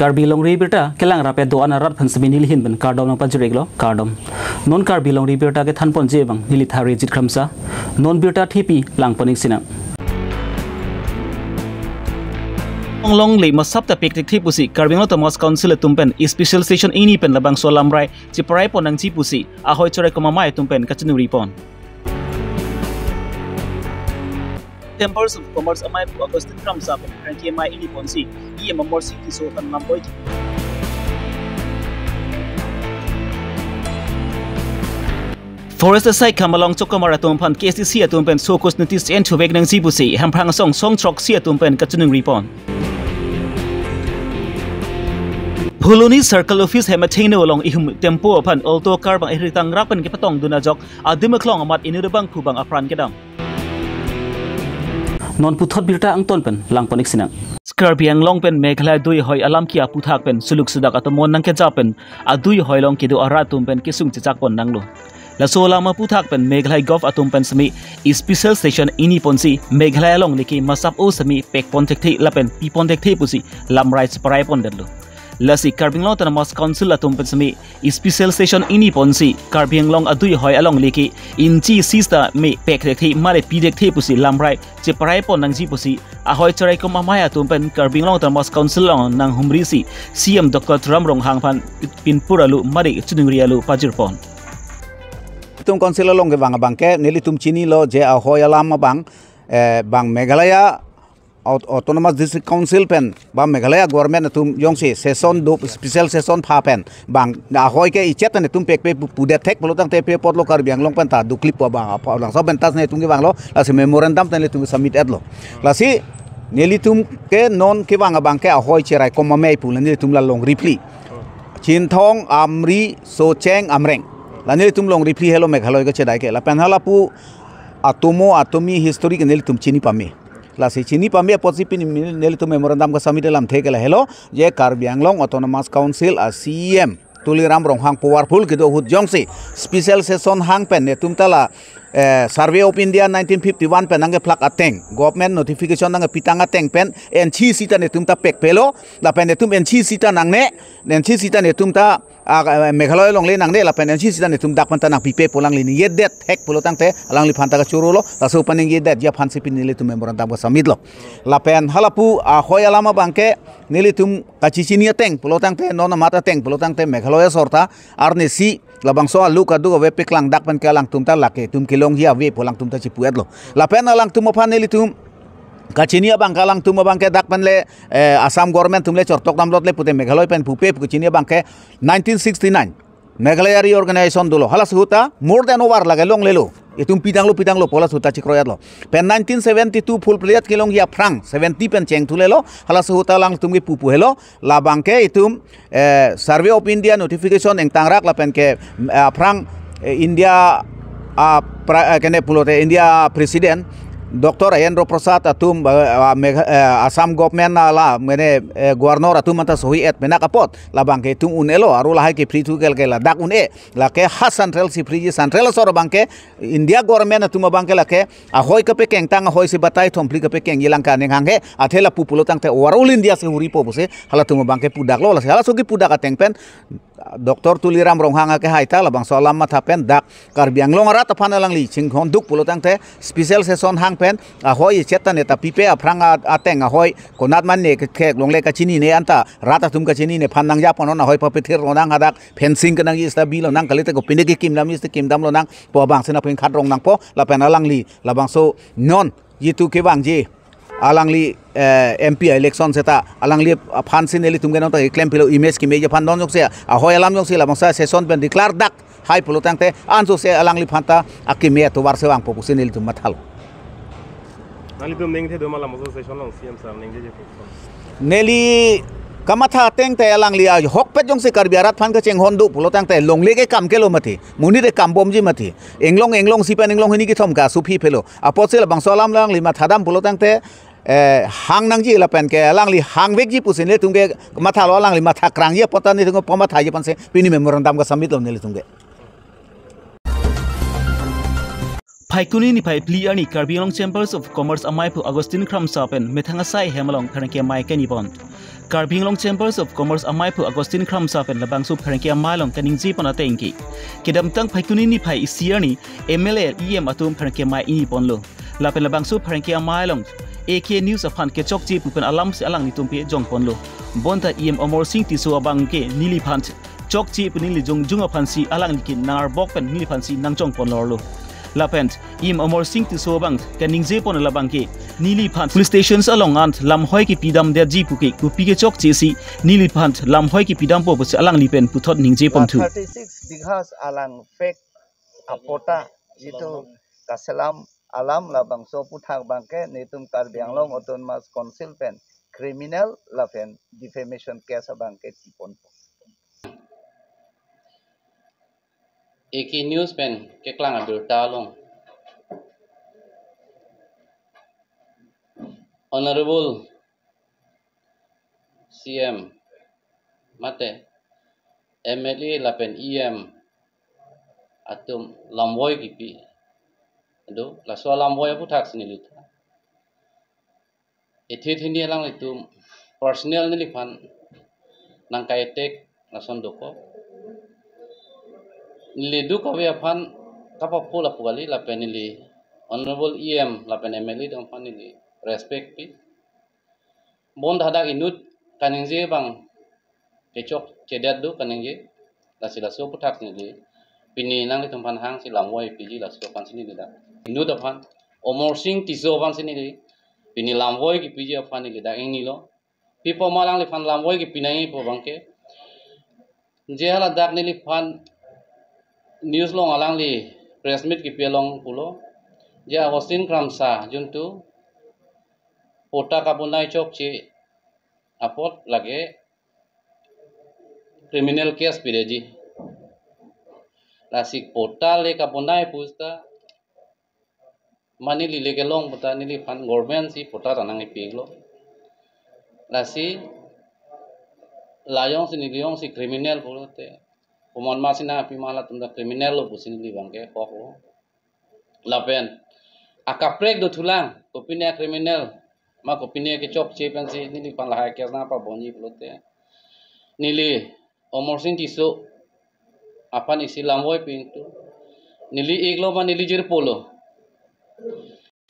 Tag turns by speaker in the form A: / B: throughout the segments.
A: Karbi long ribirta kelang rape doan arat phan semi nilhin ben kardom nang pajreglo kardom non karbi long ribirta ke thanpon jebang nilithari jit khamsa non birta thipi lang paning sina long le masap ta pek tik pusi karbing lo Thomas Council tumpen special station ini pen labang solam rai ciparai ponang ci pusi ahoy chore komamai tumpen kachenuri pon Temples of Commerce amai pu Augustine Kramsa pen ranki mai ini ponsi ia memorsi kiso kan namboy Forest aside kamalong chokamara tumpan KCC atumpen sokos notice and to wek nang ci pusi hamprang song trok si atumpen kachenuri pon Puluni Circle Office hematain along ihum tempo upon alto carbon iritang rapan kipatong dunajok adimaklong amat inirabang kubang apran kedang. Non puthot birta ang tonpen lang panik sinang. Skarbiang long pen meghala dui hoy alam kia puthak pen suluk sudak atamon nang kejapen adui hoy long kido aratum pen kisung cicak pon nanglo. La solama puthak pen meghalai golf atum pen semi special station ini ponsi meghalai long liki masap o semi pek pontek thei lapen pi pontek thei pusi lam rights parai pon denlo. Lasi Karbing Long Thomas Council atum pensemi special station ini ponsi Karbing Long adui hoy along leki inci sista me pek dekhi mare pi dekhi pusi lamrai ceparai pon nang ji pusi ahoy cerai ko mamaya atum pen Karbing Long Thomas Council long nang humrisi CM Dr. Tramrong hangpan pinpuralu mari chunungrialu pajirpon
B: tum council long ke bangke neli tum chini lo je ahoy alam bang Meghalaya Autonomous District Council pen bang Meghalaya government tum yongsi session do special session pha pen bang ahoy ke ichet ne tum pek pe pudet thek bolotang te pe pot lo Karbiang long pen ta du clip bang apa lang so bentas ne tum ke bang lo la se memorandum ne tum submit ad lo la si neli tum ke non ke bang ke ahoy cherai koma mei pu ne tum la long reply chin thong amri so cheng amreng la ne tum long reply hello Meghalaya ke chedai ke la pen hala pu atomi history ke neli tum chini pame la si chini pambe posipi neli tu memorandum ka submit lam thekela hello je Karbiang Long Autonomous Council a CM Tuliram Ronghang powerful kido hut jongsi special session hang pen ne tumtala Survey of India 1951 pen nange plak ateng government notification nange pitanga teng pen NC sita ne tumta pek pelo la pen ne tum NC sita NC sita ne tumta Meghalaya long le nang ne la pen NC sita ne tum dak panta nang pipe polang lini yedet hek polotang te alang li phanta ka churulo la so paning yedet ya phansi pin nile tum memorandum ka submit lo la pen halapu hoy alama bangke nile tum kachichinia teng polotang te nona mata teng polotang te Meghalaya sorta arne si labang so alu ka du we peklang dak pen kalang tum ta lake tum kilong hia we polang tum ta chipuet lo la pen alang tum phan nile tum Kachinia bang kalang tum bang ke dak pen le Assam government tum le chortok nam lot le pute Meghalaya pen pupe Kachinia bang ke 1969 Meghalaya reorganization dulo halas huta more than over lage long lelo itum pitang lo polas huta chikroyat lo pen 1972 full plate kilong ya frang 70 pen cheng tulelo halas huta lang tum ki pupu helo la bang ke itum Survey of India notification eng tangrak la pen ke frang India kene pulote India president Dr. Ayendro Prasad atum Assam government la mene governor atum manta sohi et mena kapot la bangke tum unelo aru la ke free to kel la dak une la ke has central si free central sor bangke India government atum bangke la ke ahoy ke pekeng tang ahoy si batai thompli ke pekeng yilangka ning hanghe athela pupulo tang te warul India se huri po bose hala tum bangke pudak lo la hala sogi pudak ateng pen Dr. Tuliram Ronghang ke haita labang solam mathapen dak Karbiang Long arat apana lang li chinghon duk pulotang te special session hang pen ahoy chetan eta pipe aprang ateng ahoy konat man ne ke longle ka chini ne anta rata tum ka chini ne phanang ja ponon ahoy papethir ronang hadak fencing kanang ista bilo nang kalite ko pineki kim lam ista kim dam lo nang po bang sena pin khat rong nang po la pen alang li labang so non yitu ke bang ji alangli MP election seta alangli phansin eli tumgen ta claim pilo image ki meja phan don jokse ahoy alam jokse la bangsa session ben declare dak hai polotang te anso se alangli phanta akime to war se wang popusin eli tum mathal
C: nali tum ning the do mala mo session long CM sar ning je
B: neli kamatha teng te alangli a hok pet jongse Karbiarat phan ka cheng hondu polotang te longle ke kam kelo mati muni de kam bomji mati englong sipan englong hini ki thom ka sufi phelo apose la bangsalam lang lima thadam polotang te hang nang ji la pen ke lang li hang vek ji pusin le tungge matha lo lang li matha krang ye pota ni tung poma thai je pan se pini memorandum ka submit lo ne le tungge
A: Paikuni ni pai pli ani Karbiang Chambers of Commerce amai pu Augustine Kramsa pen methanga sai hemalong thanake mai ke ni pon Karbinglong Chambers of Commerce amai pu Agustin Kramsa pen labang su pharengki amalong kaning ji pon ate ingki kidam tang phaikuni ni phai isiani MLA EM atum pharengki mai ini ponlo lapen labang su pharengki amalong AK News afan ke chok ji pupen alam se alang ni tumpi jong ponlo bonta EM Omor Singh tisu abang ke nili phant chok ji punili jong junga phansi alang nikin nar bok pen nili phansi nang jong ponlo lapent EM Omor Singh tisu abang kaning ji pon labang ke nili phant police stations along ant lam hoi ki pidam der ji puki kupi ke chok chesi nili phant lam hoi ki pidam po bus alang lipen puthot ningje pon thu
D: 36 bighas alang fake apota itu kaselam alam labang so puthak bangke netum Karbianglong Autonomous Council pen criminal lapen defamation case bangke tipon
E: AK News pen keklang adur talong Honorable CM mate MLA lapen EM atum lamboy kipi ado la so lamboy puthak sinilita ethithini lang itum personal niliphan nang kaitek lason doko nilidu kawe aphan kapapul apugali lapen nili Honorable EM lapen MLA dong phan nili respect pi bond hadak inut kaningje bang kecok cedat du kaningje lasila so puthak ni pini nang tempan hang si lamwai piji laso pan sini lida inut aphan Omor Singh tiso pan sini li pini lamwai ki piji aphan ni lida ini lo pipo malang li pan lamwai ki pinai po bangke je hala dak ni li pan news long alang li press meet ki pelong pulo je Agustin Kramsa juntu pota kabunai chok ci apot lage criminal case pireji lasik pota le kabunai pusta mani li lege long pota ni li fan government si pota ranang ipiglo lasi layong si criminal pulote pemon masina api malah tunda criminal lo pusin li bangke kok lo lapen akaprek do tulang kopine criminal ma kopine ke chok che pensi nili pan lahai ke na pa boni pulote nili Omor Singh tiso apan isi lamwoi pintu nili iglo ma nili jir polo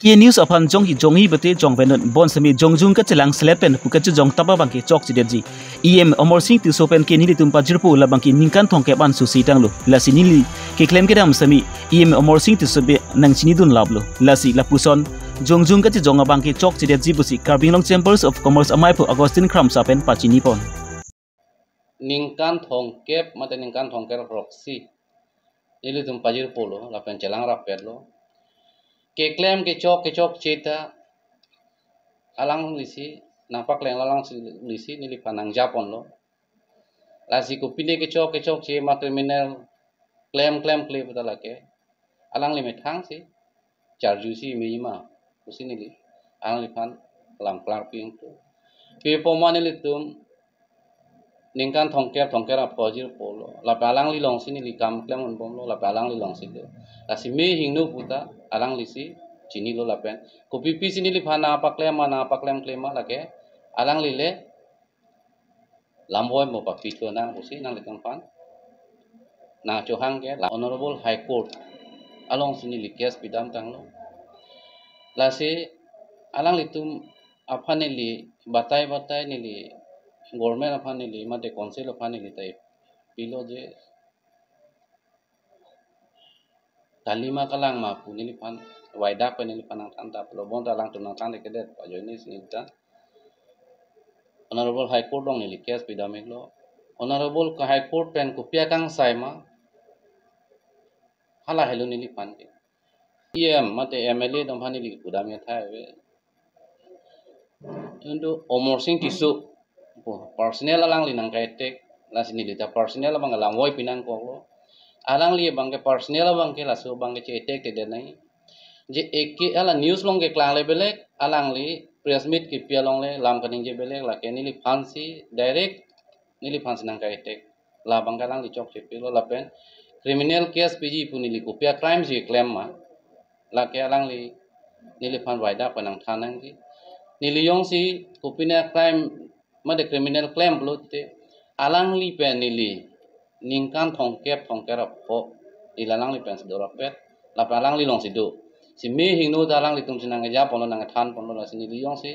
A: Kia news afan jong hi jong hi bate jong venut bon sami jong jung ka chelang slepen puka chu jong tapa bangke chok chideji EM Omor Singh tiso pen ke nili tumpa jirpu la bangki ningkan thongke ban su sitang lo lasi nili ke claim ke dam sami EM Omor Singh tiso be nang chini dun lablo lasi lapuson jong jung ka chi jong bangke chok chideji busi Karbinglong Chambers of Commerce amai pu Agustin Kramsa pen pachini pon
E: ningkan thongkep mate ningkan thongker proxy nili tumpa jirpu lo lapen chelang rapet lo ke claim ke chok ceta alang lisi napak leng alang lisi nili panang japon lo lasi ko pine ke chok che ma criminal claim claim putala ke alang limit hang si charju si mima usi nili alang lipan lam klar ping tu pe pomane litum ningkan thongker apojir polo la palang li long sini li kam claim on bom lo la palang li long sini lasi me hingnu puta alang lisi chini lo lapen ko pipi sini li phana apa claim la ke alang li le lamboy mo pa pito nang usi nang li pan na chohang ke la Honorable High Court along sini li case pidam tang lo lasi alang li tum apa ni li batai ni li government apa ni li mate council apa ni li tai pilo je talima kalang ma puni li pan waida pa ni panang tanda lo bon talang tunang tanda kedet pa joni sinita Honorable High Court dong ni case pidamik lo Honorable High Court pen kupia kang saima hala helo ni pan ke EM mate MLA dong pani li pudamya thai we untuk Omor Singh tisu personal alang li nang kaitek la sini lita personal bang alang woi pinang ko lo alang li bang ke personal bang ke laso bang ke cetek te denai je ek ala news long ke klang le belek alang li press meet ki pia long le lam kaning je belek la ke ni li fancy direct ni li fancy nang kaitek la bang kalang li chok che pilo la pen criminal case piji puni li ko pia crime je claim ma la ke alang li ni li fan waida panang thanang ji ni li yong si ko pina crime made criminal claim blote alang li pen nili ningkan thongkep po ilalang li pen sedora pet la alang li long sidu si me hingno dalang li tum sinang ja pono nang than pono la sini li yong si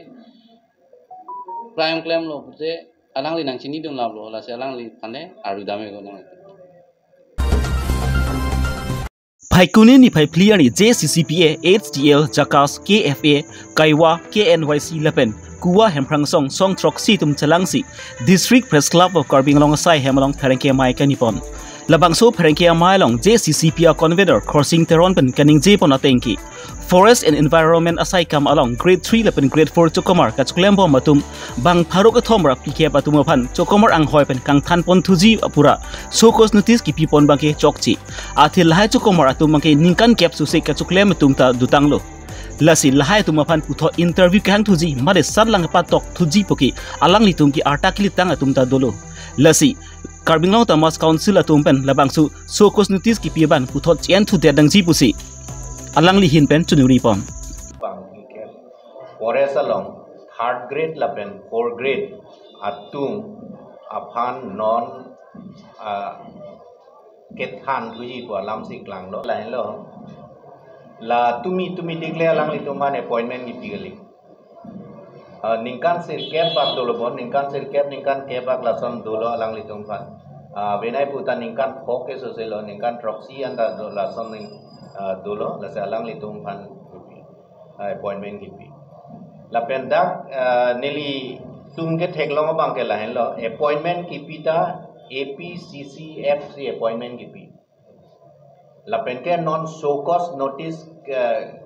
E: crime claim lo pute alang li nang sini dum la lo la si alang li pane aru dame go nang
A: Paikuni ni pai clear ni JCCPA, HDL, Jakas, KFA, Kaiwa, KNYC Lepen, Kuwa Hemprang Song Troksi tum Chalangsi, District Press Club of Karbing Long Asai Hemalong Perengke Mai Kanipon. Labangso Perengke Mai Long JCCPA Convener Crossing Teron Pen Kaning Jepon Atenki. Forest and Environment Asai Kam Along Grade 3 Lepen Grade 4 Chokomar Kachuklembo Matum Bang Paruk Athomra Pike Patumapan Chokomar Ang Hoi Pen Kang Tanpon Tuji Apura Sokos Notice Ki Pipon Bangke Chokchi Atil Lahai Chokomar Atum Bangke Ningkan Kep Susik Kachuklem Tumta Dutanglo Lasi Lahai Tumapan Puto Interview Kang Tuji Made Sadlang Patok Tuji Poki Alang Litum Ki Artakili Tang Atumta Dolo Lasi Karbing Long Tamas Council Atumpen Labangsu Sokos Notice Ki Piban Puto Chien Tu Dedang Jipusi Alang lihin pen cunuri pon.
F: Bang iket forest along 3rd grade lapen 4th grade atung aphan non kethan tuji po alam si klang lo lain lo la tumi declare alang li tuman appointment ni pigali ningkan sir kep bak dolo bon ningkan sir kep ningkan kebak lason dolo alang li tumpan benai putan ningkan fokus soselo ningkan troksi anda dolo lason ning dulu la alang litung pan appointment kipi la pendak nili tum ke theklong bang ke lahen lo appointment kipi ta APCCFC appointment kipi la pen ke non show cause notice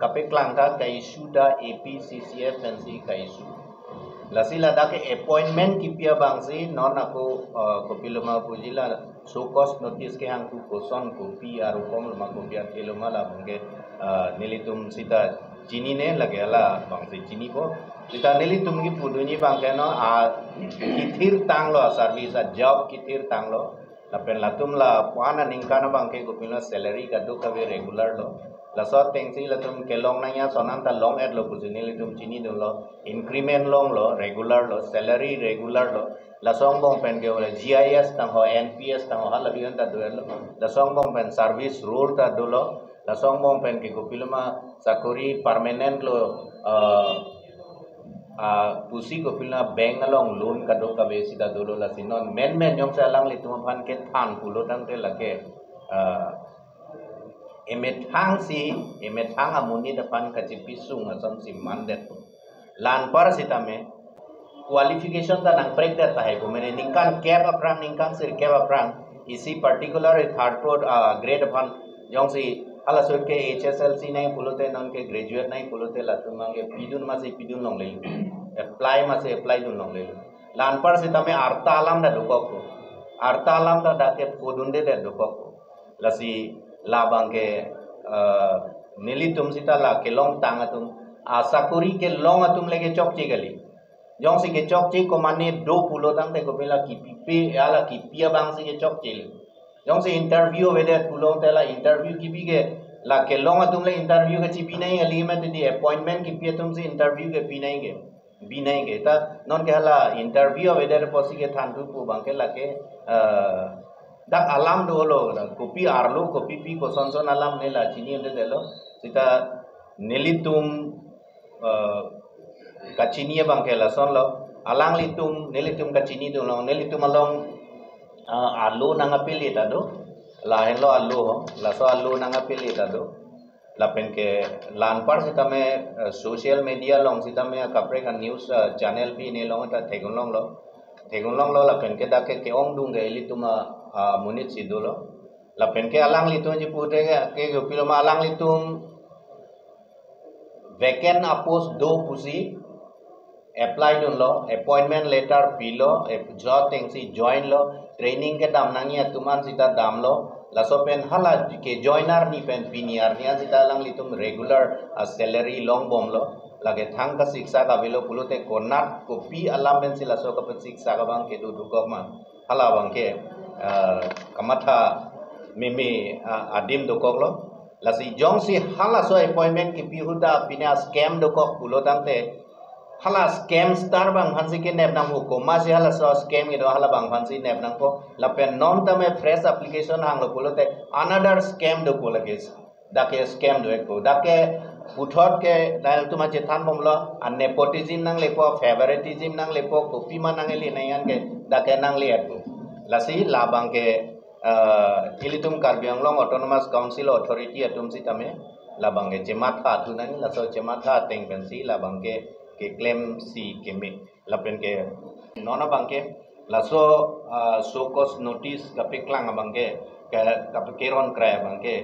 F: kape klang ta ka issue da APCCF and C ka issue la sila da ke appointment kipi bang si non aku kopiloma pujila show cause notice ke hang tu koson kopi aru kom lama kopi keloma la bangke nilitum sita chini ne lage ala bang se chini ko sita nilitum ki puduni bangke no kithir tang lo service a job kithir tang lo la pen latum la pana ningkana bangke kopila salary ka do ka regular lo la so tengsi latum kelong nanya sonan ta long ad lo puduni litum chini do lo increment long lo regular lo salary regular lo la song bong pen ke wala GIS tang ho NPS tang ho hala bian ta do lo la song bong pen service rule ta do lo la song bong pen ke kopilama sakuri permanent lo pusi kopilna bank along loan ka do ka besi ta do lo la sinon men nyom sa lang litum phan ke than pulo tang te la ke emet hang amuni depan ka jipisung asam si mandet lan par sitame qualification ta nang break that hai ko mene ningkan cap aprang ningkan sir cap aprang isi particular 3rd grade upon yong si ala sut ke HSLC nai pulote non ke graduate nai pulote latumang ke pidun ma se pidun long le apply ma se apply dun long le lan par sitame arta alam da dukok arta alam da dake podunde da dukok lasi labang ke nilitum sita la ke long tang atum asakuri ke long atum lege chok chigali jong si ke chok chi ko mane do pulo tang te ko pela ki pipe ala ki pia bang si ke chok chi jong si interview wede pulo te la interview ki bi ke la ke long atum le interview ke chi pi nai ali me di appointment ki pi tum si interview ke pi nai ke ta non ke hala interview wede posi ke than tu pu bang ke la ke dak alam do lo kopi arlo kopi pi ko son alam ne la chini ende delo sita nelitum kachini bang ke la son lo alang litum nelitum kachini do lo nelitum along alu nang apili ta do la hen lo alu ho la so alu nang apili ta do la pen ke lan par sita me social media long sita me kapre ka news channel pi ne long ta thegun long lo la pen ke da ke ong dung ge litum munit sidulo la pen ke alang litum ji pute ke piloma alang litum vacant apos do pusi apply dun lo appointment letter pilo job tengsi join lo training ke dam nangia tuman sita dam lo la so pen hala ke joiner ni pen piniar ni sita alang litum regular salary long bom lo lage thang ka siksa ka belo pulote konat kopi alam ben sila so ka siksa ka bang ke du kok man hala bang ke kamatha mimi adim do kok lo la si jong si hala so appointment ki pihuda pina scam do kok pulo tang te hala scam star bang hansi ke nep nang ko ma si hala so scam ido hala bang hansi nep nang ko la pen non tame fresh application hang lo polote another scam do ko lagis dake scam do ko dake uthot ke dal tuma che than bom lo an nepotism nang lepo favoritism nang lepo kopi man nang li nang ke dake nang li ko la si la bang ke ilitum Karbi Anglong Autonomous Council Authority atum si tame la bang ke chematha tu nang la so chematha teng pensi la bang ke claim si keme la pen ke nona bangke la so cause notice ka peklang bangke ka keron kray bangke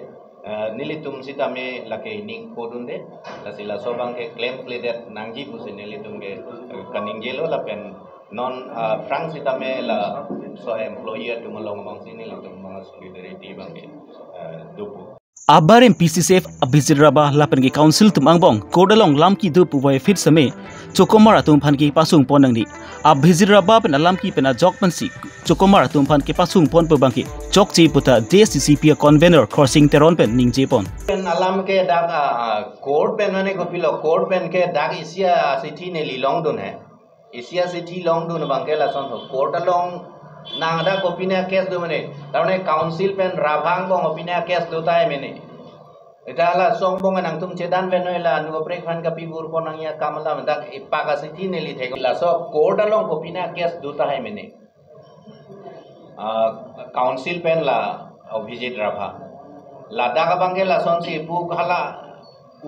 F: nilitum sita me la ke ning podunde la sila so bangke claim pleaded nangji pusi nilitum ke kaningelo la pen non frank sita me la so employer tu malong bang sini la tum bang solidarity bangke dupu
A: Abarim PCCF abizir rabah lapan ki council tum angbong kodalong lam ki du puwai fit same chokomara tum phan ki pasung ponang ni abizir rabah pen alam ki pen ajok pansi chokomara tum phan ki pasung pon pe bangki chok chi puta JCCP convener crossing teron pen ning je pon
F: pen alam ke dak court pen mane ko pilo court pen ke dak isia city ne li long dun hai isia city long dun bangke la son court along nang ada kopina case do mane tarone council pen rabang bong opina case do tai mene eta la song bong nang tum chedan pen la nu break fan ka pibur ponang ya kamala dak ipaga city ne li thego la so court along kopina case do tai mene council pen la visit rabha la dak bangke la son si pu khala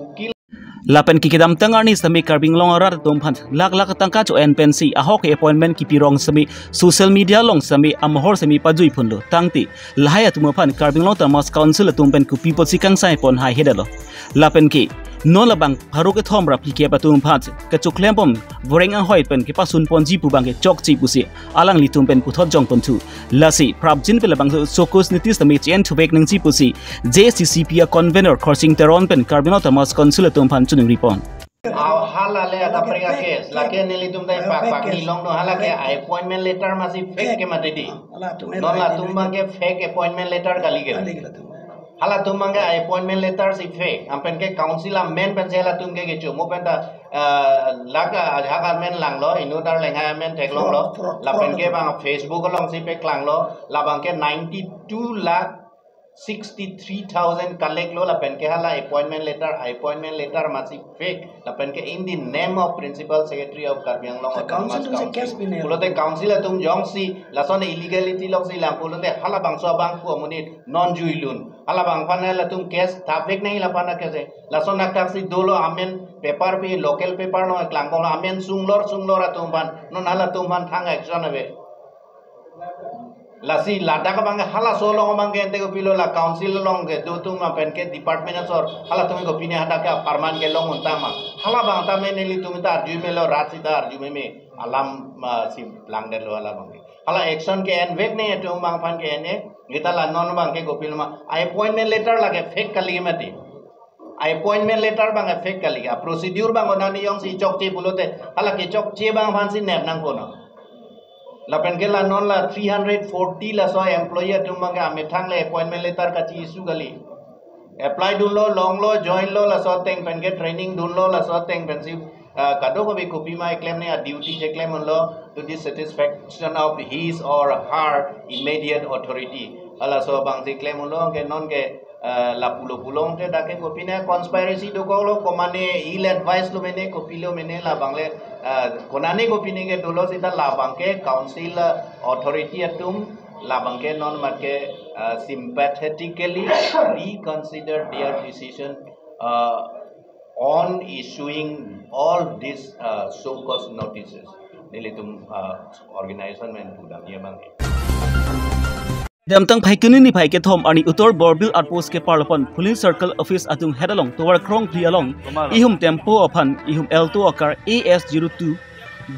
F: ukil
A: lapan ki kedam tangarni sami Karbi Anglong arat tum phan lak tangka cho en pensi ahok appointment ki pirong sami social media long sami amhor sami pajui phunlo tangti lahaya tum phan Karbi Anglong Autonomous Council tum pen ku people sikang sai pon hai hedalo lapan ki no labang pharu ke thom rap ki patum phan ka chuklem pom boreng ang hoi pen ki pasun pon ji pu bang ke chok chi pusi alang li tum pen ku thot jong pon thu lasi prabjin pe labang sokos nitis tami chen thubek nang ji pusi JCCP convener crossing teron pen Karbi Anglong Autonomous Council tum phan chuning ripon
F: hala le ada prega case la ke neli tum dai pak ni long no hala ke appointment letter masi fake ke matidi non la tum ke fake appointment letter kali ke hala tum ke appointment letter si fake ampen ke council a men pen se la tum ke chu mo pen ta laga haga men lang lo inu tar lenga men tek long lo la pen ke bang Facebook long si pe klang lo la bang ke 92,63,000 collect lo la pen ke hala appointment letter masi fake la pen ke in the name of principal secretary of Karbi Anglong Autonomous Council pulote council tum jong si la son illegality lo si la pulote hala bang so bang pu munit non juilun hala bang pana la tum case tapek nahi la pana ke la son akak si dolo amen paper pe local paper no klang ko amen sunglor atum ban non hala tum ban thang action ave lasi lada ka bang hala solo bang ke ente ko pilo la council long ke do tum pen ke department sor hala tum ko pini hada ka parman ke long untama hala bang ta me neli tum ta arju me lo rat si ta arju me alam si lang de lo hala bang hala action ke en vek ne tum bang fan ke ene gita la non bang ke ko pilo ma appointment letter la ke fake kali mati appointment letter bang fake kali ga procedure bang onani yong si chok che bulote hala ke chok che bang fan si nep nang ko no la pen ke la non la 340 la so employer tum bang ame thang le appointment letter ka chi issue gali apply dun lo long lo join lo la so teng pen ke training dun lo la so teng pen si kado ko be copy my claim ne duty je claim lo to the satisfaction of his or her immediate authority ala so bang si claim lo ke non ke la pulo te dake copy ne conspiracy do ko lo komane ill advice lo mene copy lo mene la bangle konane copy ne ke dolo sita la bang ke council authority atum la bang ke non mat ke sympathetically reconsider their decision on issuing all these so-called notices. Nilitum organization men pudam ye bang.
A: Damtang Paikuni ni Paike Tom Arni Utor Borbil Outpost ke Parlopon Police Circle Office atung headalong towar krong pli along ihum tempo upon ihum L2 akar AS02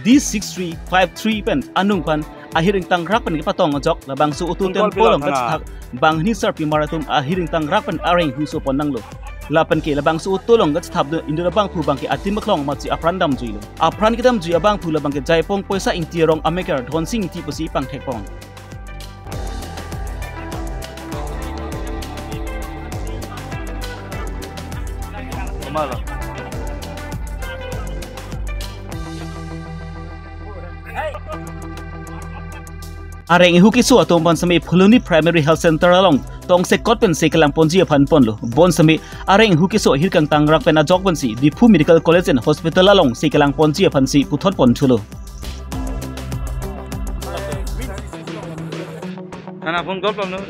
A: D6353 pen anung pan ahiring tangrak pen patong jok labang su utun tempo long katsthak bang ni sarpi maratum ahiring tangrak pen areng huso pon nanglo lapan ke labang su utolong katsthap de indra bang pu bang ke atim maklong machi aprandam juilo apran kidam ju abang pu labang ke jaipong poisa ingtirong amekar dhonsing ti pusi pang thekpong
C: Malah.
A: Areng ihu kisu atong pan sami Phuluni Primary Health Center along tong se kot pen se kelang ponji phan pon lo bon sami areng ihu kisu hirkang tangrak pen ajok pen si Biphu Medical College and Hospital along se kelang ponji phan si puthot pon thulo
G: ana phone call pam no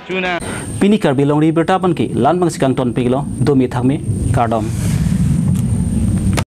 G: chuna
A: Pini Karbi long ri berta pan ki lan bang sikang ton piglo domi thakme kardom